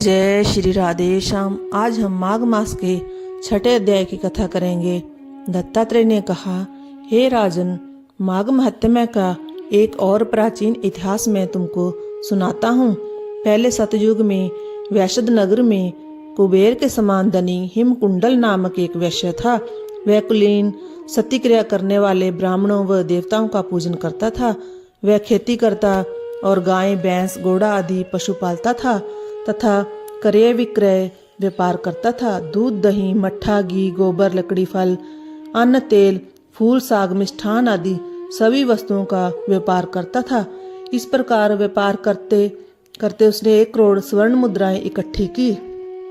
जय श्री राधे श्याम। आज हम माघ मास के छठे अध्याय की कथा करेंगे। दत्तात्रेय ने कहा, हे राजन, माघ महात्म्य का एक और प्राचीन इतिहास मैं तुमको सुनाता हूँ। पहले सतयुग में वैशद नगर में कुबेर के समान धनी हिमकुंडल नामक एक वैश्य था। वह कुलीन सती क्रिया करने वाले ब्राह्मणों व देवताओं का पूजन करता था। वह खेती करता और गाय, भैंस, घोड़ा आदि पशु पालता था तथा क्रय विक्रय व्यापार करता था। दूध, दही, मट्ठा, घी, गोबर, लकड़ी, फल, अन्न, तेल, फूल, साग, मिष्ठान आदि सभी वस्तुओं का व्यापार करता था। इस प्रकार व्यापार करते करते उसने 1 करोड़ स्वर्ण मुद्राएं इकट्ठी की।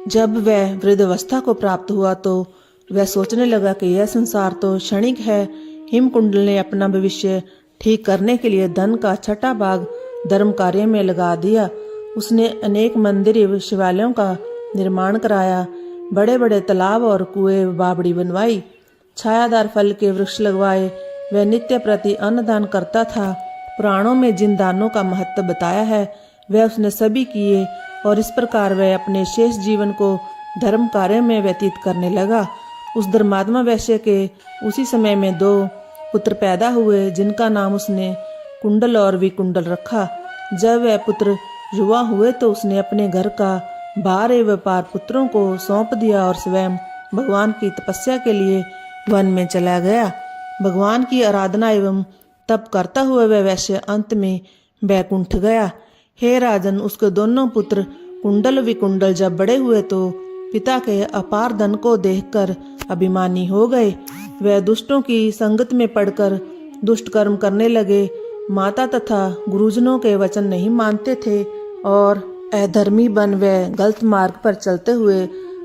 जब वह वृद्धावस्था को प्राप्त हुआ तो वह सोचने लगा कि यह संसार तो क्षणिक है। हिमकुंडल ने अपना भविष्य ठीक करने के लिए धन का 6ठा भाग धर्म कार्य में लगा दिया। उसने अनेक मंदिर एवं शिवालयों का निर्माण कराया, बड़े बड़े तालाब और कुएं व बावड़ी बनवाई, छायादार फल के वृक्ष लगवाए। वह नित्य प्रति अन्नदान करता था। पुराणों में जिन दानों का महत्व बताया है वह उसने सभी किए और इस प्रकार वह अपने शेष जीवन को धर्म कार्य में व्यतीत करने लगा। उस धर्मात्मा वैश्य के उसी समय में 2 पुत्र पैदा हुए जिनका नाम उसने कुंडल और विकुंडल रखा। जब वह पुत्र युवा हुए तो उसने अपने घर का भार एवं व्यापार पुत्रों को सौंप दिया और स्वयं भगवान की तपस्या के लिए वन में चला गया। भगवान की आराधना एवं तप करता हुआ वह वैश्य अंत में बैकुंठ गया। हे राजन, उसके दोनों पुत्र कुंडल विकुंडल जब बड़े हुए तो पिता के अपार धन को देखकर अभिमानी हो गए। वह दुष्टों की संगत में पड़कर दुष्ट कर्म करने लगे। माता तथा गुरुजनों के वचन नहीं मानते थे और अधर्मी बन वे गलत मार्ग पर चलते हुए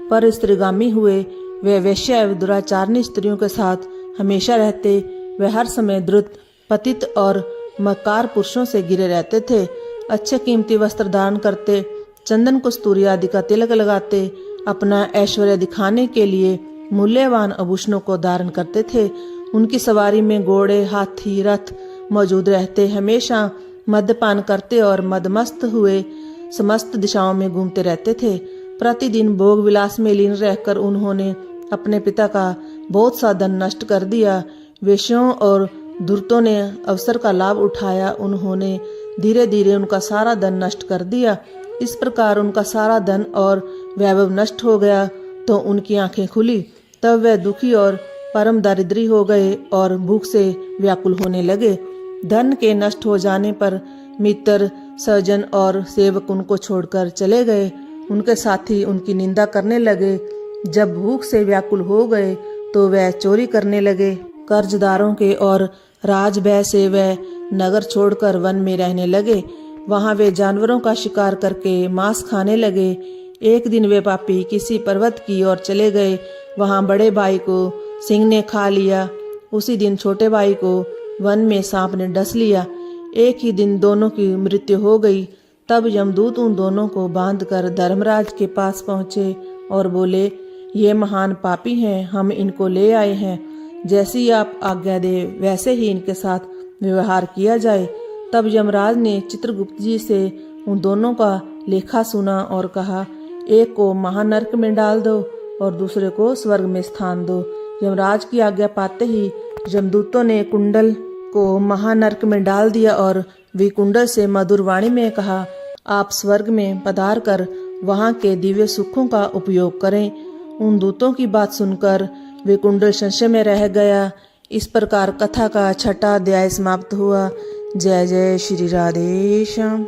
पर स्त्रीगामी हुए। वे वेश्या एवं दुराचारणी स्त्रियों के साथ हमेशा रहते। वे हर समय द्रुत, पतित और मक्कार पुरुषों से घिरे रहते थे। अच्छे कीमती वस्त्र धारण करते, चंदन, कस्तूरी आदि का तिलक लगाते, अपना ऐश्वर्य दिखाने के लिए मूल्यवान आभूषणों को धारण करते थे। उनकी सवारी में घोड़े, हाथी, रथ मौजूद रहते। हमेशा मद्यपान करते और मदमस्त हुए समस्त दिशाओं में घूमते रहते थे। प्रतिदिन भोग विलास में लीन रहकर उन्होंने अपने पिता का बहुत सा धन नष्ट कर दिया। वेश्यों और धूर्तों ने अवसर का लाभ उठाया। उन्होंने धीरे धीरे उनका सारा धन नष्ट कर दिया। इस प्रकार उनका सारा धन और वैभव नष्ट हो गया तो उनकी आंखें खुली। तब वह दुखी और परम दारिद्री हो गए और भूख से व्याकुल होने लगे। धन के नष्ट हो जाने पर मित्र, सज्जन और सेवक उनको छोड़कर चले गए। उनके साथी उनकी निंदा करने लगे। जब भूख से व्याकुल हो गए तो वह चोरी करने लगे। कर्जदारों के और राजभय से वह नगर छोड़कर वन में रहने लगे। वहां वे जानवरों का शिकार करके मांस खाने लगे। एक दिन वे पापी किसी पर्वत की ओर चले गए। वहां बड़े भाई को सिंह ने खा लिया। उसी दिन छोटे भाई को वन में सांप ने डस लिया। एक ही दिन दोनों की मृत्यु हो गई। तब यमदूत उन दोनों को बांधकर धर्मराज के पास पहुंचे और बोले, ये महान पापी हैं, हम इनको ले आए हैं। जैसी आप आज्ञा दे वैसे ही इनके साथ व्यवहार किया जाए। तब यमराज ने चित्रगुप्त जी से उन दोनों का लेखा सुना और कहा, एक को महानर्क में डाल दो और दूसरे को स्वर्ग में स्थान दो। यमराज की आज्ञा पाते ही यमदूतों ने कुंडल को महानर्क में डाल दिया और विकुंडल से मधुर वाणी में कहा, आप स्वर्ग में पधार कर वहां के दिव्य सुखों का उपयोग करें। उन दूतों की बात सुनकर विकुंडल संशय में रह गया। इस प्रकार कथा का 6ठा अध्याय समाप्त हुआ। जय जय श्री राधे श्याम।